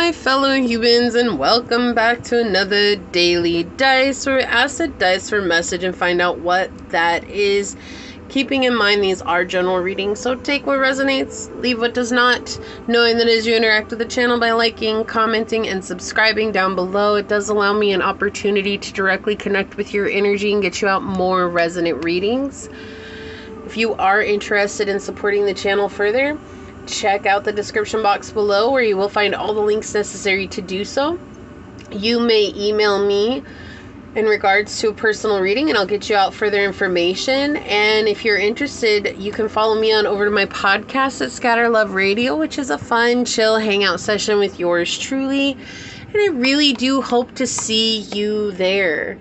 my fellow humans, and welcome back to another daily dice, where we ask the dice for a message and find out what that is. Keeping in mind these are general readings, so take what resonates, leave what does not, knowing that as you interact with the channel by liking, commenting, and subscribing down below, it does allow me an opportunity to directly connect with your energy and get you out more resonant readings. If you are interested in supporting the channel further, check out the description box below where you will find all the links necessary to do so. You may email me in regards to a personal reading and I'll get you out further information. And if you're interested, you can follow me on over to my podcast at Scatter Love Radio, which is a fun, chill hangout session with yours truly. And I really do hope to see you there.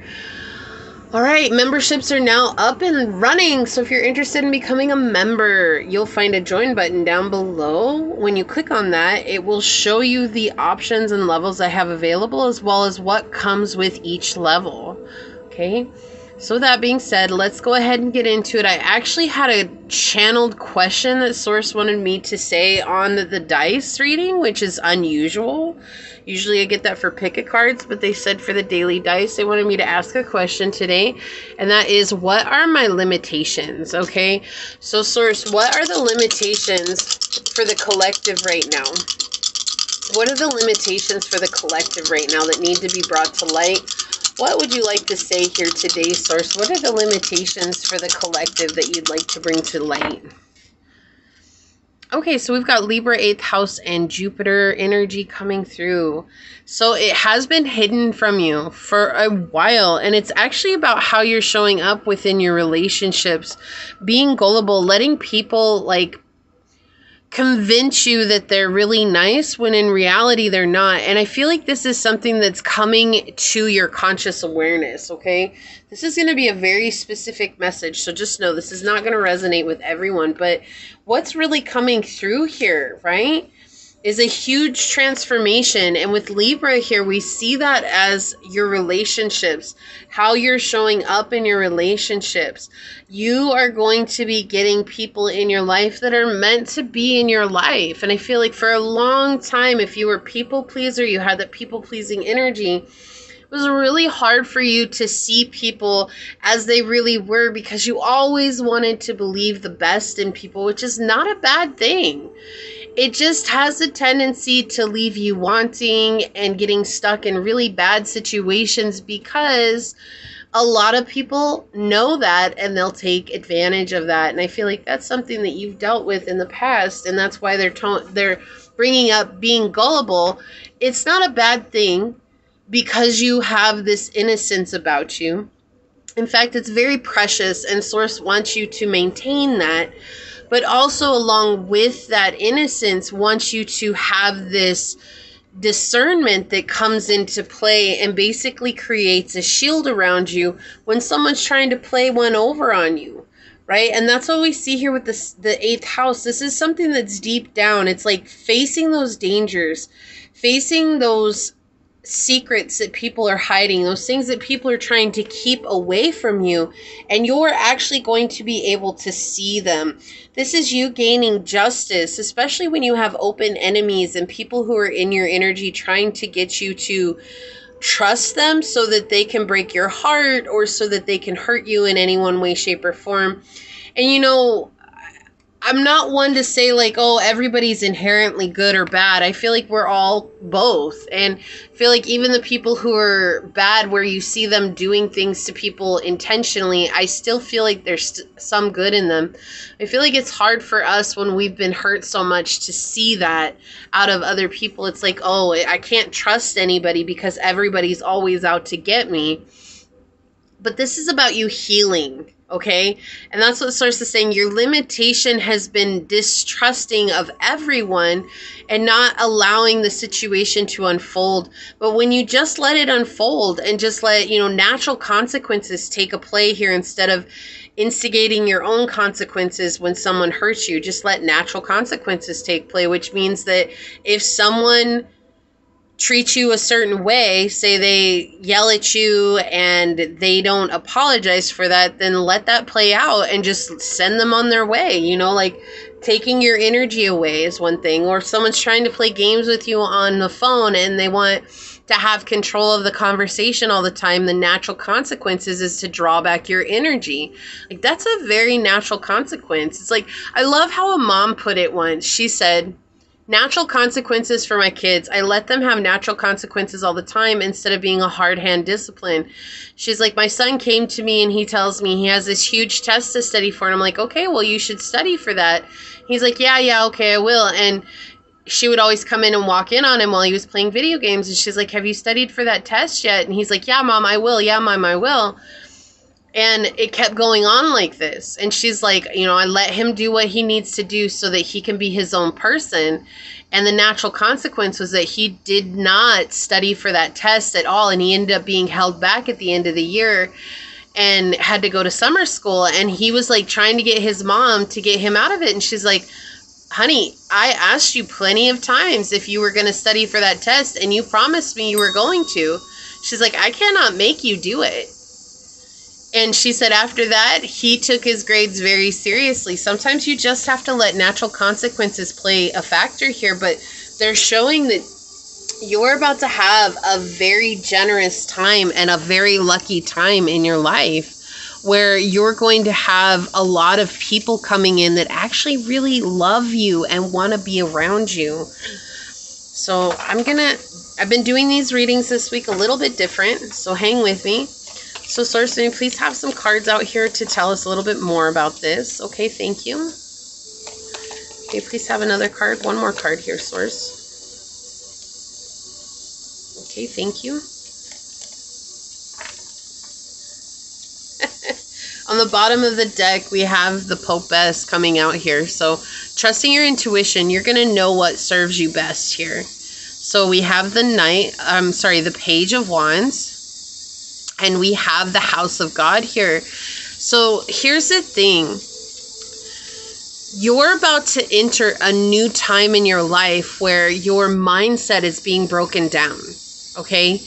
All right, memberships are now up and running, so if you're interested in becoming a member, you'll find a join button down below. When you click on that, it will show you the options and levels I have available, as well as what comes with each level. Okay, so with that being said, let's go ahead and get into it. I actually had a channeled question that Source wanted me to say on the dice reading, which is unusual. Usually I get that for pick-a cards, but they said for the daily dice, they wanted me to ask a question today, and that is, what are my limitations? Okay, so Source, what are the limitations for the collective right now? What are the limitations for the collective right now that need to be brought to light? What would you like to say here today, Source? What are the limitations for the collective that you'd like to bring to light? Okay, so we've got Libra 8th house and Jupiter energy coming through. So it has been hidden from you for a while, and it's actually about how you're showing up within your relationships, being gullible, letting people convince you that they're really nice when in reality they're not. And I feel like this is something that's coming to your conscious awareness, okay? This is going to be a very specific message, so just know this is not going to resonate with everyone, but what's really coming through here, right, is a huge transformation. And with Libra here, we see that as your relationships, how you're showing up in your relationships. You are going to be getting people in your life that are meant to be in your life. And I feel like for a long time, if you were people pleaser, you had that people pleasing energy, it was really hard for you to see people as they really were, because you always wanted to believe the best in people, which is not a bad thing. It just has a tendency to leave you wanting and getting stuck in really bad situations, because a lot of people know that and they'll take advantage of that. And I feel like that's something that you've dealt with in the past, and that's why they're bringing up being gullible. It's not a bad thing, because you have this innocence about you. In fact, it's very precious, and Source wants you to maintain that. But also along with that innocence, wants you to have this discernment that comes into play and basically creates a shield around you when someone's trying to play one over on you, right? And that's what we see here with the 8th house. This is something that's deep down. It's like facing those dangers, facing those secrets that people are hiding, those things that people are trying to keep away from you, and you're actually going to be able to see them. This is you gaining justice, especially when you have open enemies and people who are in your energy trying to get you to trust them so that they can break your heart or so that they can hurt you in any one way, shape, or form. And you know, I'm not one to say like, oh, everybody's inherently good or bad. I feel like we're all both. And I feel like even the people who are bad, where you see them doing things to people intentionally, I still feel like there's some good in them. I feel like it's hard for us when we've been hurt so much to see that out of other people. It's like, oh, I can't trust anybody because everybody's always out to get me. But this is about you healing. Okay, and that's what Source is saying. Your limitation has been distrusting of everyone and not allowing the situation to unfold. But when you just let it unfold and just let, natural consequences take a play here, instead of instigating your own consequences when someone hurts you, just let natural consequences take play, which means that if someone treat you a certain way, say they yell at you and they don't apologize for that, then let that play out and just send them on their way. taking your energy away is one thing. Or if someone's trying to play games with you on the phone and they want to have control of the conversation all the time, the natural consequences is to draw back your energy. Like, that's a very natural consequence. It's like, I love how a mom put it once. She said, natural consequences for my kids. I let them have natural consequences all the time instead of being a hard hand discipline. She's like, my son came to me and he tells me he has this huge test to study for. And I'm like, okay, well, you should study for that. He's like, yeah, okay, I will. And she would always come in and walk in on him while he was playing video games. And she's like, have you studied for that test yet? And he's like, yeah, Mom, I will. Yeah, Mom, I will. And it kept going on like this. And she's like, I let him do what he needs to do so that he can be his own person. And the natural consequence was that he did not study for that test at all. And he ended up being held back at the end of the year and had to go to summer school. And he was like trying to get his mom to get him out of it. And she's like, honey, I asked you plenty of times if you were going to study for that test, and you promised me you were going to. She's like, I cannot make you do it. And she said after that, he took his grades very seriously. Sometimes you just have to let natural consequences play a factor here, but they're showing that you're about to have a very generous time and a very lucky time in your life, where you're going to have a lot of people coming in that actually really love you and want to be around you. So I've been doing these readings this week a little bit different, so hang with me. So Source, may you please have some cards out here to tell us a little bit more about this. Okay, thank you. Okay, please have another card. One more card here, Source. Okay, thank you. On the bottom of the deck, we have the Popess coming out here. So trusting your intuition, you're going to know what serves you best here. So we have the Page of Wands. And we have the House of God here. So here's the thing. You're about to enter a new time in your life where your mindset is being broken down. Okay?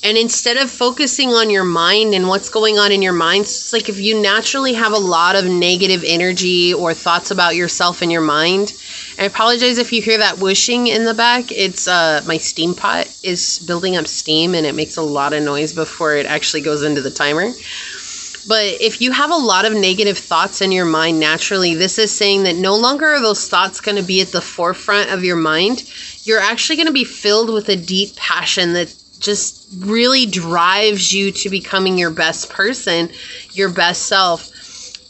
And instead of focusing on your mind and what's going on in your mind, it's like if you naturally have a lot of negative energy or thoughts about yourself in your mind. And I apologize if you hear that whooshing in the back. It's my steam pot is building up steam and it makes a lot of noise before it actually goes into the timer. But if you have a lot of negative thoughts in your mind naturally, this is saying that no longer are those thoughts going to be at the forefront of your mind. You're actually going to be filled with a deep passion that just really drives you to becoming your best person, your best self.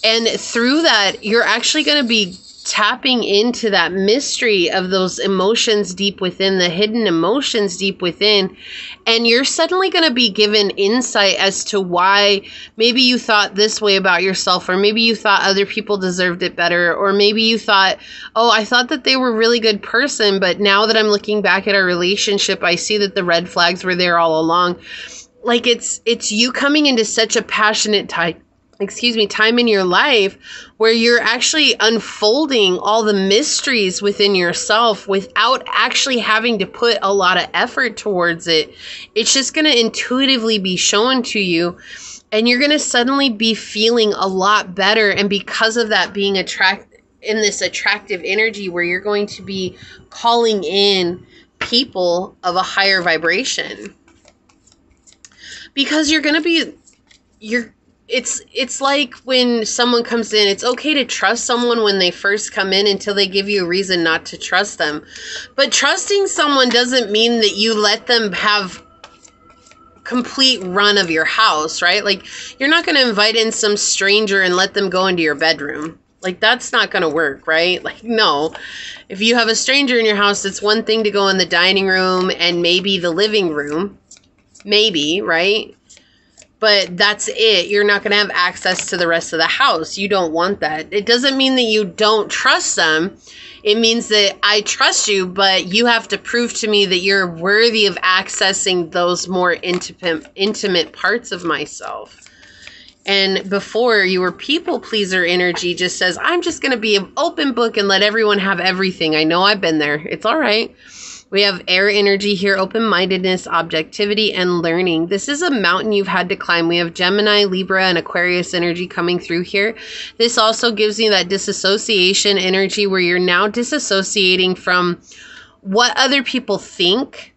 And through that, you're actually going to be tapping into that mystery of those emotions deep within, the hidden emotions deep within. And you're suddenly going to be given insight as to why maybe you thought this way about yourself, or maybe you thought other people deserved it better, or maybe you thought, oh, I thought that they were a really good person, but now that I'm looking back at our relationship, I see that the red flags were there all along. Like it's you coming into such a passionate time in your life where you're actually unfolding all the mysteries within yourself without actually having to put a lot of effort towards it. It's just going to intuitively be shown to you, and you're going to suddenly be feeling a lot better. And because of that, being in this attractive energy where you're going to be calling in people of a higher vibration, because you're going to be, It's like when someone comes in, it's okay to trust someone when they first come in until they give you a reason not to trust them. But trusting someone doesn't mean that you let them have complete run of your house, right? Like, you're not going to invite in some stranger and let them go into your bedroom. Like, that's not going to work, right? Like, no. If you have a stranger in your house, it's one thing to go in the dining room and maybe the living room. Maybe, right? But that's it. You're not going to have access to the rest of the house. You don't want that. It doesn't mean that you don't trust them. It means that I trust you, but you have to prove to me that you're worthy of accessing those more intimate parts of myself. And before, your people pleaser energy just says, I'm just going to be an open book and let everyone have everything. I know I've been there. It's all right. We have air energy here, open-mindedness, objectivity, and learning. This is a mountain you've had to climb. We have Gemini, Libra, and Aquarius energy coming through here. This also gives you that disassociation energy where you're now disassociating from what other people think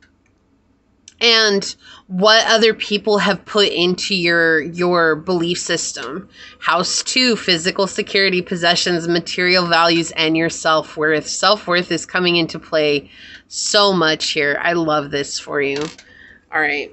and what other people have put into your belief system. House 2, physical security, possessions, material values, and your self-worth. Self-worth is coming into play so much here. I love this for you. All right.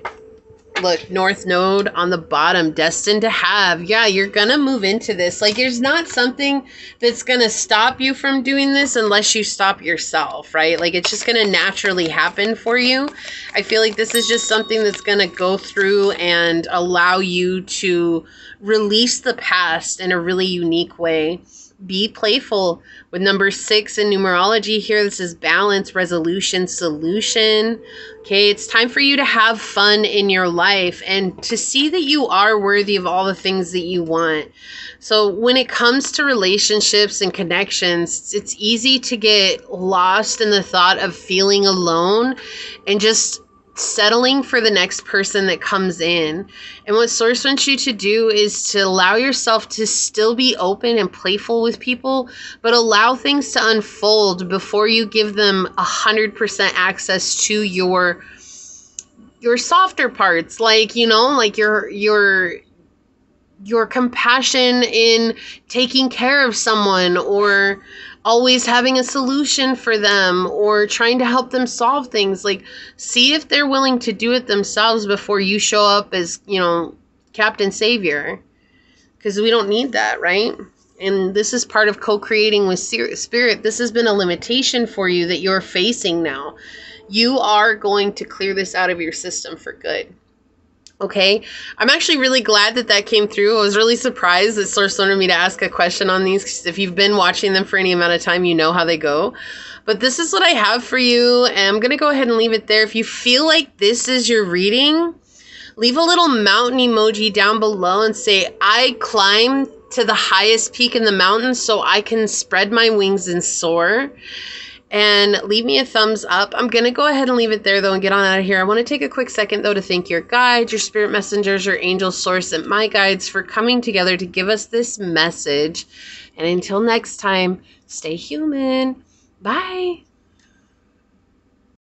Look, North Node on the bottom, destined to have. Yeah, you're going to move into this. Like, there's not something that's going to stop you from doing this unless you stop yourself, right? Like, it's just going to naturally happen for you. I feel like this is just something that's going to go through and allow you to release the past in a really unique way. Be playful with number 6 in numerology here. This is balance, resolution, solution. Okay, it's time for you to have fun in your life and to see that you are worthy of all the things that you want. So when it comes to relationships and connections, it's easy to get lost in the thought of feeling alone and just settling for the next person that comes in. And what Source wants you to do is to allow yourself to still be open and playful with people, but allow things to unfold before you give them 100% access to your softer parts, like, you know, like your compassion in taking care of someone, or always having a solution for them, or trying to help them solve things. Like, see if they're willing to do it themselves before you show up as, you know, Captain Savior. Because we don't need that, right? And this is part of co-creating with Spirit. This has been a limitation for you that you're facing now. You are going to clear this out of your system for good. Okay, I'm actually really glad that that came through. I was really surprised that Source wanted me to ask a question on these, because if you've been watching them for any amount of time, you know how they go. But this is what I have for you, and I'm going to go ahead and leave it there. If you feel like this is your reading, leave a little mountain emoji down below and say, I climbed to the highest peak in the mountain so I can spread my wings and soar. And leave me a thumbs up. I'm going to go ahead and leave it there, though, and get on out of here. I want to take a quick second, though, to thank your guides, your spirit messengers, your angel source, and my guides for coming together to give us this message. And until next time, stay human. Bye.